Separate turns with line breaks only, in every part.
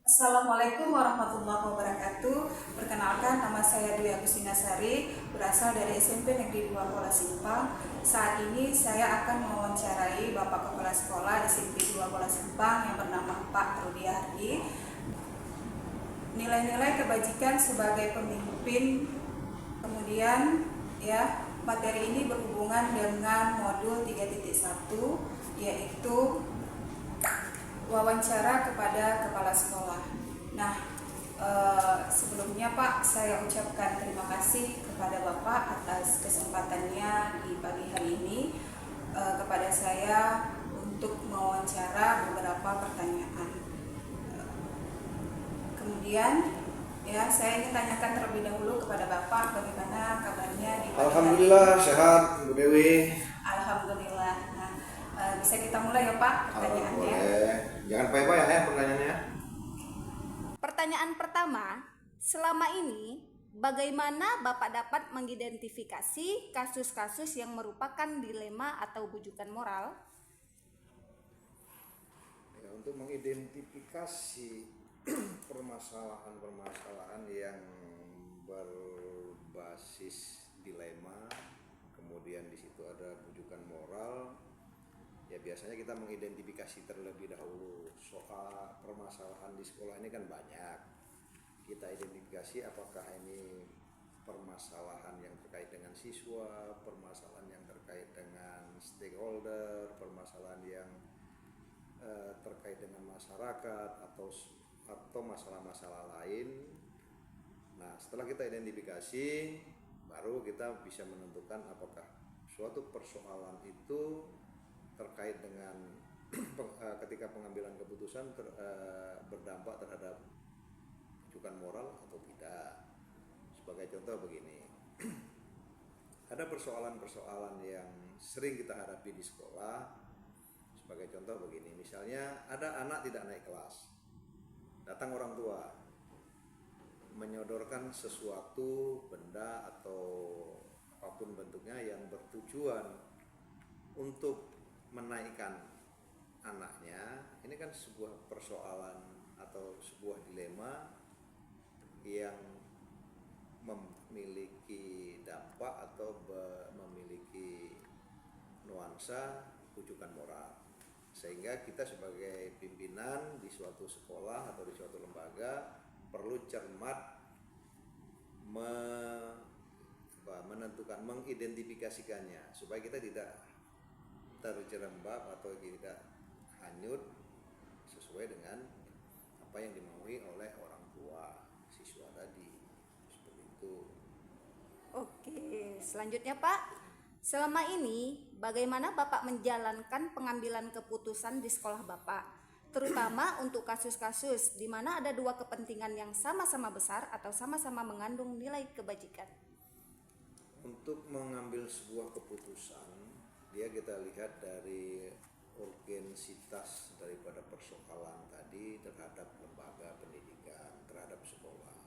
Assalamualaikum warahmatullahi wabarakatuh. Perkenalkan, nama saya Dwi Agustina Sari, berasal dari SMP Negeri 2 Kuala Simpang. Saat ini saya akan mewawancarai Bapak Kepala Sekolah SMP 2 Kuala Simpang yang bernama Pak Rudi Hardi. Nilai-nilai kebajikan sebagai pemimpin. Kemudian materi ini berhubungan dengan modul 3.1, yaitu wawancara kepada kepala sekolah. Nah, sebelumnya Pak, saya ucapkan terima kasih kepada Bapak atas kesempatannya di pagi hari ini kepada saya untuk mewawancara beberapa pertanyaan. Kemudian saya ingin tanyakan terlebih dahulu kepada Bapak bagaimana kabarnya di pagi
Alhamdulillah
hari ini.
sehat, Bu Dewi.
Alhamdulillah. Nah, bisa kita mulai ya Pak pertanyaannya.
Boleh. Jangan payah-payah ya pertanyaannya.
Pertanyaan pertama, selama ini bagaimana Bapak dapat mengidentifikasi kasus-kasus yang merupakan dilema atau bujukan moral?
Ya, untuk mengidentifikasi permasalahan-permasalahan yang berbasis dilema, kemudian di situ ada bujukan moral, ya biasanya kita mengidentifikasi terlebih dahulu. Soal permasalahan di sekolah ini kan banyak. Kita identifikasi apakah ini permasalahan yang terkait dengan siswa, permasalahan yang terkait dengan stakeholder, permasalahan yang terkait dengan masyarakat atau masalah-masalah lain. Nah, setelah kita identifikasi, baru kita bisa menentukan apakah suatu persoalan itu terkait dengan ketika pengambilan keputusan berdampak terhadap bujukan moral atau tidak. Sebagai contoh begini, ada persoalan-persoalan yang sering kita hadapi di sekolah. Sebagai contoh begini, misalnya ada anak tidak naik kelas, datang orang tua menyodorkan sesuatu benda atau apapun bentuknya yang bertujuan untuk menaikkan anaknya. Ini kan sebuah persoalan atau sebuah dilema yang memiliki dampak atau memiliki nuansa bujukan moral, sehingga kita sebagai pimpinan di suatu sekolah atau di suatu lembaga perlu cermat menentukan, mengidentifikasikannya supaya kita tidak terjerembab atau tidak hanyut sesuai dengan apa yang dimaui oleh orang tua siswa tadi. Seperti itu.
Oke, selanjutnya Pak, selama ini bagaimana Bapak menjalankan pengambilan keputusan di sekolah Bapak, terutama untuk kasus-kasus di mana ada dua kepentingan yang sama-sama besar atau sama-sama mengandung nilai kebajikan?
Untuk mengambil sebuah keputusan, dia kita lihat dari urgensitas daripada persoalan tadi terhadap lembaga pendidikan, terhadap sekolah.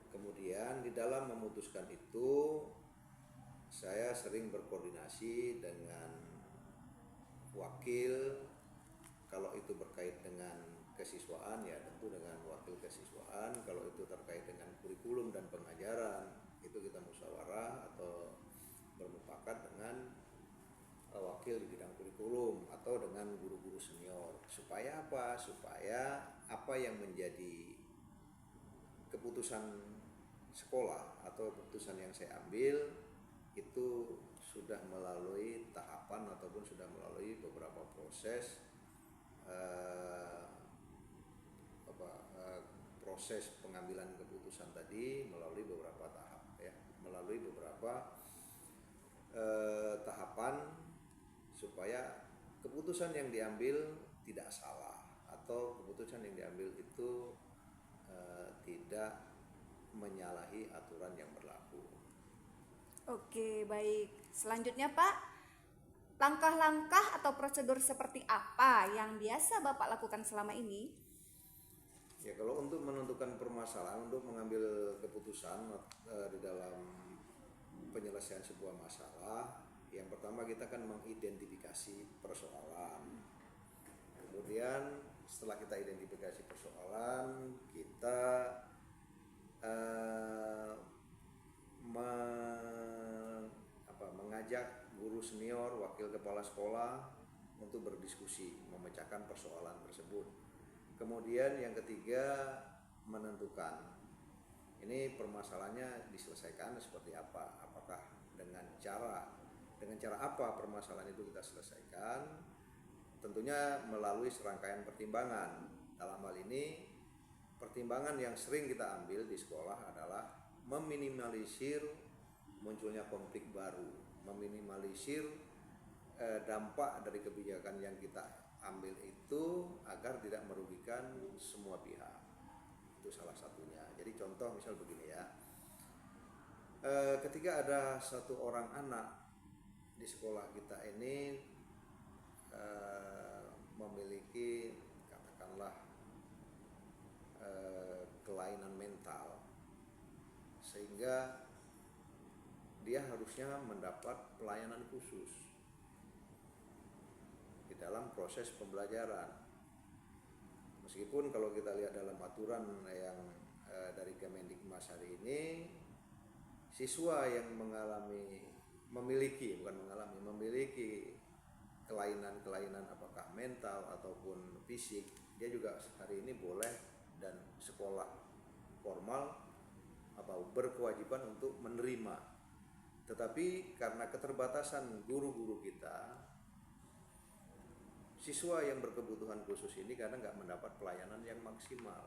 Kemudian di dalam memutuskan itu, saya sering berkoordinasi dengan wakil. Kalau itu berkait dengan kesiswaan, ya tentu dengan wakil kesiswaan. Kalau itu terkait dengan kurikulum dan pengajaran, itu kita musyawarah atau bermufakat dengan wakil di bidang kurikulum atau dengan guru-guru senior. Supaya apa? Supaya apa yang menjadi keputusan sekolah atau keputusan yang saya ambil itu sudah melalui tahapan ataupun sudah melalui beberapa proses proses pengambilan keputusan tadi melalui beberapa tahap, ya, melalui beberapa tahapan supaya keputusan yang diambil tidak salah atau keputusan yang diambil itu tidak menyalahi aturan yang berlaku.
Oke, baik. Selanjutnya Pak, langkah-langkah atau prosedur seperti apa yang biasa Bapak lakukan selama ini?
Ya, kalau untuk menentukan permasalahan, untuk mengambil keputusan di dalam penyelesaian sebuah masalah, yang pertama kita akan mengidentifikasi persoalan. Kemudian setelah kita identifikasi persoalan, depan kita mengajak guru senior, wakil kepala sekolah untuk berdiskusi, memecahkan persoalan tersebut. Kemudian yang ketiga, menentukan ini permasalahannya diselesaikan seperti apa, apakah dengan cara apa permasalahan itu kita selesaikan. Tentunya melalui serangkaian pertimbangan. Dalam hal ini, pertimbangan yang sering kita ambil di sekolah adalah meminimalisir munculnya konflik baru, meminimalisir dampak dari kebijakan yang kita ambil itu agar tidak merugikan semua pihak. Itu salah satunya. Jadi contoh misal begini ya, ketika ada satu orang anak di sekolah kita ini memiliki katakanlah kelainan mental, sehingga dia harusnya mendapat pelayanan khusus di dalam proses pembelajaran. Meskipun kalau kita lihat dalam aturan yang dari Kemendikmas hari ini, siswa yang memiliki kelainan apakah mental ataupun fisik, dia juga hari ini boleh dan sekolah formal berkewajiban untuk menerima. Tetapi karena keterbatasan guru-guru kita, siswa yang berkebutuhan khusus ini kadang nggak mendapat pelayanan yang maksimal.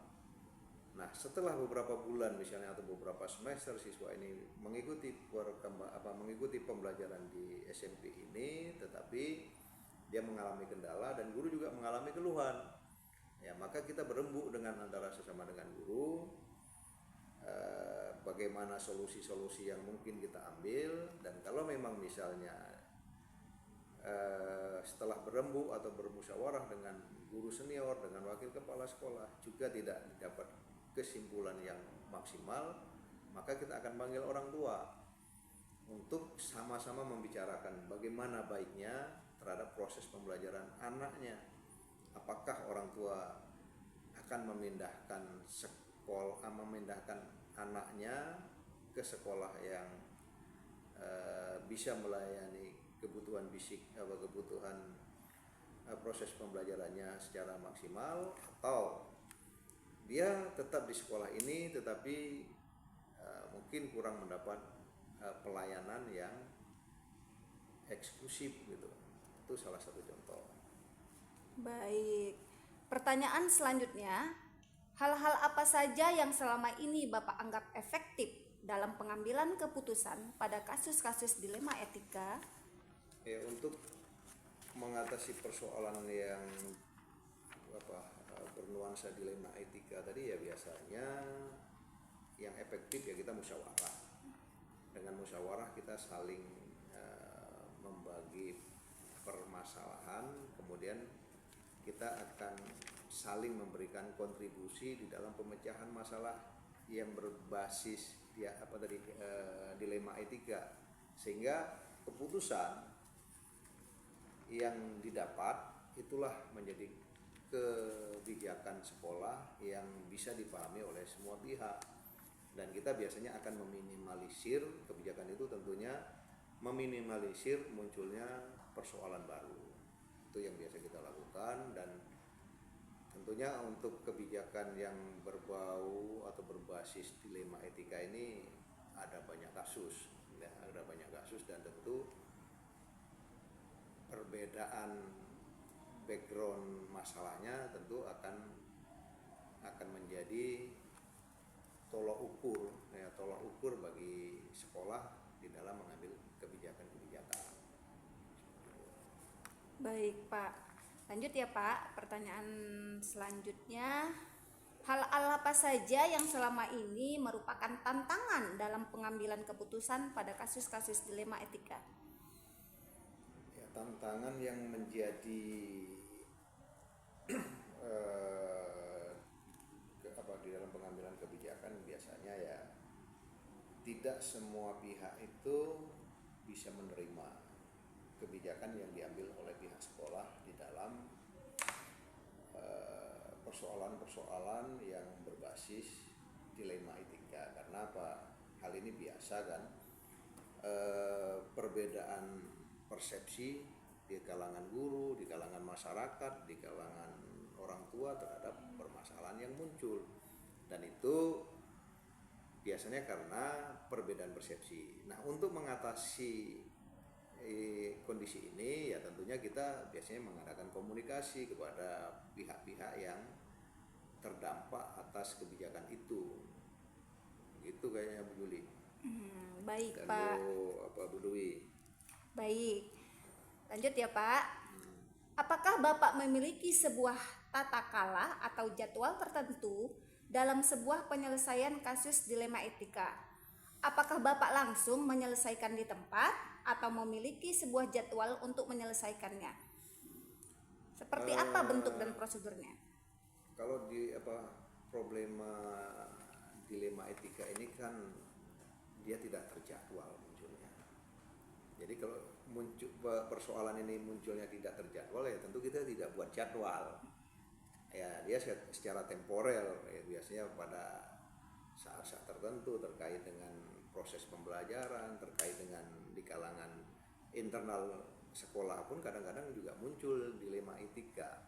Nah, setelah beberapa bulan misalnya atau beberapa semester siswa ini mengikuti pembelajaran di SMP ini, tetapi dia mengalami kendala dan guru juga mengalami keluhan. Ya, maka kita berembuk antara sesama dengan guru, bagaimana solusi-solusi yang mungkin kita ambil, dan kalau memang misalnya setelah berembuk atau bermusyawarah dengan guru senior, dengan wakil kepala sekolah juga tidak didapat kesimpulan yang maksimal, maka kita akan panggil orang tua untuk sama-sama membicarakan bagaimana baiknya terhadap proses pembelajaran anaknya. Apakah orang tua akan memindahkan anaknya ke sekolah yang bisa melayani kebutuhan fisik atau kebutuhan proses pembelajarannya secara maksimal, atau dia tetap di sekolah ini tetapi mungkin kurang mendapat pelayanan yang eksklusif gitu. Itu salah satu contoh.
Baik, pertanyaan selanjutnya, hal-hal apa saja yang selama ini Bapak anggap efektif dalam pengambilan keputusan pada kasus-kasus dilema etika?
Ya, untuk mengatasi persoalan yang bernuansa dilema etika tadi, ya biasanya yang efektif ya kita musyawarah. Dengan musyawarah kita saling membagi permasalahan, kemudian kita akan saling memberikan kontribusi di dalam pemecahan masalah yang berbasis dilema etika, sehingga keputusan yang didapat itulah menjadi kebijakan sekolah yang bisa dipahami oleh semua pihak. Dan kita biasanya akan meminimalisir kebijakan itu, tentunya meminimalisir munculnya persoalan baru. Itu yang biasa kita lakukan. Dan tentunya untuk kebijakan yang berbau atau berbasis dilema etika ini ada banyak kasus, dan tentu perbedaan background masalahnya tentu akan menjadi tolok ukur bagi sekolah di dalam mengambil kebijakan-kebijakan.
Baik Pak, lanjut ya Pak. Pertanyaan selanjutnya, hal-hal apa saja yang selama ini merupakan tantangan dalam pengambilan keputusan pada kasus-kasus dilema etika?
Ya, tantangan yang menjadi di dalam pengambilan kebijakan biasanya ya tidak semua pihak itu bisa menerima kebijakan yang diambil oleh pihak sekolah di dalam persoalan-persoalan yang berbasis dilema etika. Karena apa? Hal ini biasa kan, perbedaan persepsi di kalangan guru, di kalangan masyarakat, di kalangan orang tua terhadap permasalahan yang muncul, dan itu biasanya karena perbedaan persepsi. Nah, untuk mengatasi kondisi ini ya tentunya kita biasanya mengadakan komunikasi kepada pihak-pihak yang terdampak atas kebijakan itu. Itu kayaknya Bu Juli.
Baik
Dan
Pak.
Bu Dwi.
Baik. Lanjut ya Pak. Apakah Bapak memiliki sebuah tata kala atau jadwal tertentu dalam sebuah penyelesaian kasus dilema etika? Apakah Bapak langsung menyelesaikan di tempat atau memiliki sebuah jadwal untuk menyelesaikannya? Seperti apa bentuk dan prosedurnya?
Kalau di problema dilema etika ini kan dia tidak terjadwal munculnya. Jadi kalau muncul persoalan ini munculnya tidak terjadwal, ya tentu kita tidak buat jadwal. Ya dia secara temporer, ya biasanya pada saat-saat tertentu terkait dengan proses pembelajaran, terkait dengan di kalangan internal sekolah pun kadang-kadang juga muncul dilema etika,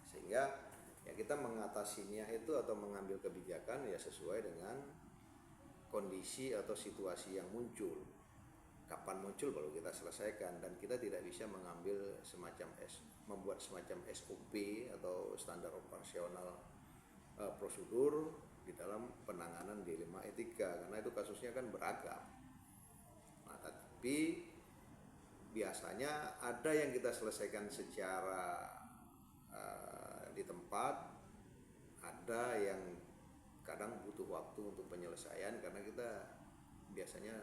sehingga ya kita mengatasinya itu atau mengambil kebijakan ya sesuai dengan kondisi atau situasi yang muncul. Kapan muncul baru kita selesaikan, dan kita tidak bisa mengambil membuat semacam SOP atau standar operasional prosedur di dalam penanganan dilema etika, karena itu kasusnya kan beragam. Nah, tapi biasanya ada yang kita selesaikan secara di tempat, ada yang kadang butuh waktu untuk penyelesaian karena kita biasanya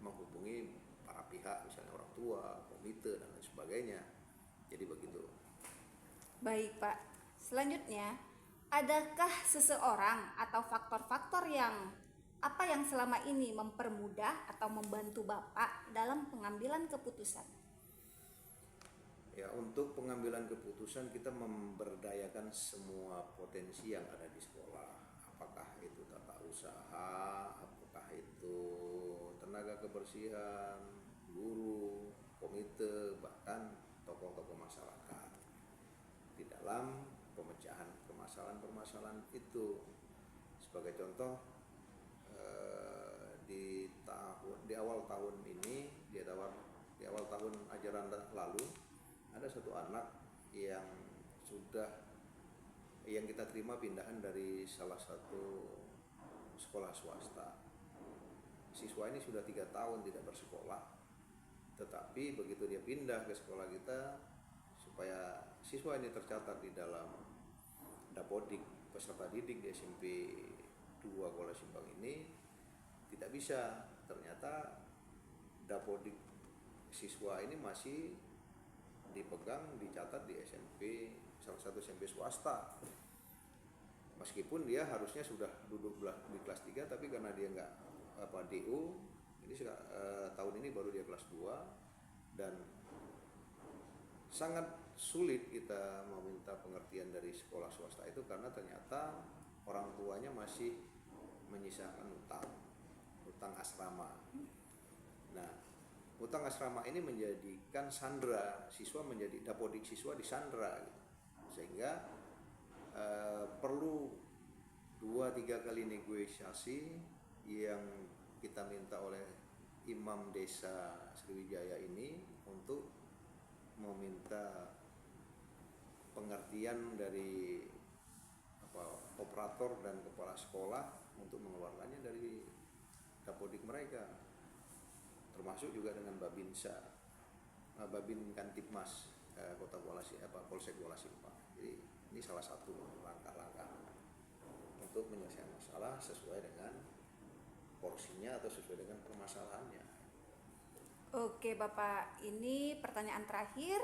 menghubungi para pihak, misalnya orang tua, komite dan lain sebagainya. Jadi begitu.
Baik Pak. Selanjutnya, adakah seseorang atau faktor-faktor yang selama ini mempermudah atau membantu Bapak dalam pengambilan keputusan?
Ya, untuk pengambilan keputusan kita memberdayakan semua potensi yang ada di sekolah. Apakah itu tata usaha, apakah itu tenaga kebersihan, guru, komite, bahkan tokoh-tokoh masyarakat di dalam pemecahan permasalahan-permasalahan itu. Sebagai contoh, di awal tahun ini, di awal tahun ajaran lalu, ada satu anak yang kita terima pindahan dari salah satu sekolah swasta. Siswa ini sudah 3 tahun tidak bersekolah, tetapi begitu dia pindah ke sekolah kita, supaya siswa ini tercatat di dalam Dapodik peserta didik di SMP 2 Kuala Simpang ini, tidak bisa. Ternyata Dapodik siswa ini masih dicatat di salah satu SMP swasta, meskipun dia harusnya sudah duduk di kelas 3, tapi karena dia nggak DU, ini tahun ini baru dia kelas 2, dan sangat sulit kita meminta pengertian dari sekolah swasta itu karena ternyata orang tuanya masih menyisakan utang asrama. Nah, utang asrama ini menjadikan sandra siswa, menjadi Dapodik siswa disandra gitu. Sehingga perlu 2-3 kali negosiasi yang kita minta oleh Imam Desa Sriwijaya ini untuk meminta pengertian dari operator dan kepala sekolah untuk mengeluarkannya dari Dapodik mereka, termasuk juga dengan Babin Kantipmas Kota Polsek Kuala Simpang. Jadi ini salah satu langkah-langkah untuk menyelesaikan masalah sesuai dengan porsinya atau sesuai dengan permasalahannya.
Oke Bapak, ini pertanyaan terakhir.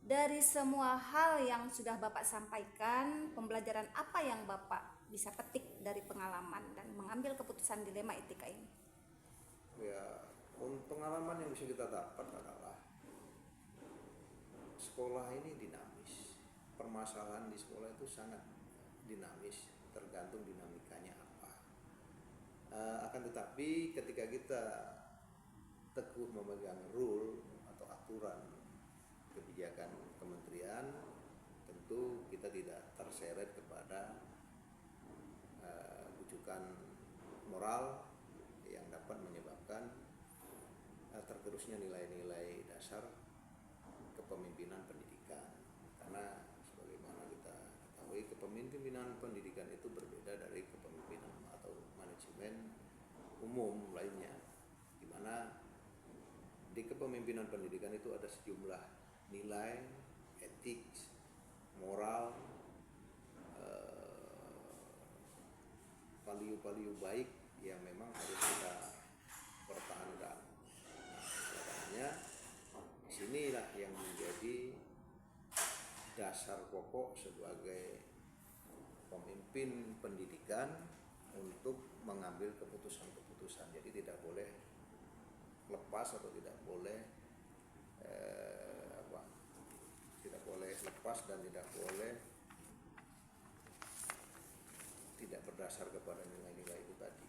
Dari semua hal yang sudah Bapak sampaikan, pembelajaran apa yang Bapak bisa petik dari pengalaman dan mengambil keputusan dilema etika ini?
Ya, pengalaman yang bisa kita dapat adalah sekolah ini dinamis. Permasalahan di sekolah itu sangat dinamis, tergantung dinamikanya apa. Akan tetapi ketika kita teguh memegang rule atau aturan kebijakan kementerian, tentu kita tidak terseret kepada bujukan moral yang dapat menyebabkan tergerusnya nilai-nilai dasar kepemimpinan pendidikan. Karena sebagaimana kita ketahui, kepemimpinan pendidikan itu berbeda dari kepemimpinan atau manajemen umum lainnya, di mana di kepemimpinan pendidikan itu ada sejumlah nilai, etik, moral, value-value baik yang memang harus kita pertahankan. Makanya disinilah yang menjadi dasar pokok sebagai pemimpin pendidikan untuk mengambil keputusan-keputusan. Jadi tidak boleh lepas atau tidak boleh lepas dan tidak boleh tidak berdasar kepada nilai-nilai itu tadi.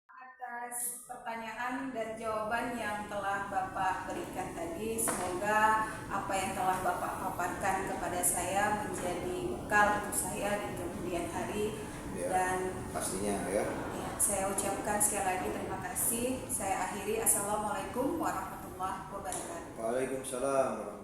Atas pertanyaan dan jawaban yang telah Bapak berikan tadi, semoga apa yang telah Bapak paparkan kepada saya menjadi bekal untuk saya di kemudian hari.
Ya,
Dan
pastinya ya.
Saya ucapkan sekali lagi terima kasih. Saya akhiri. Assalamualaikum warahmatullahi wabarakatuh.
Waalaikumsalam warahmatullahi wabarakatuh.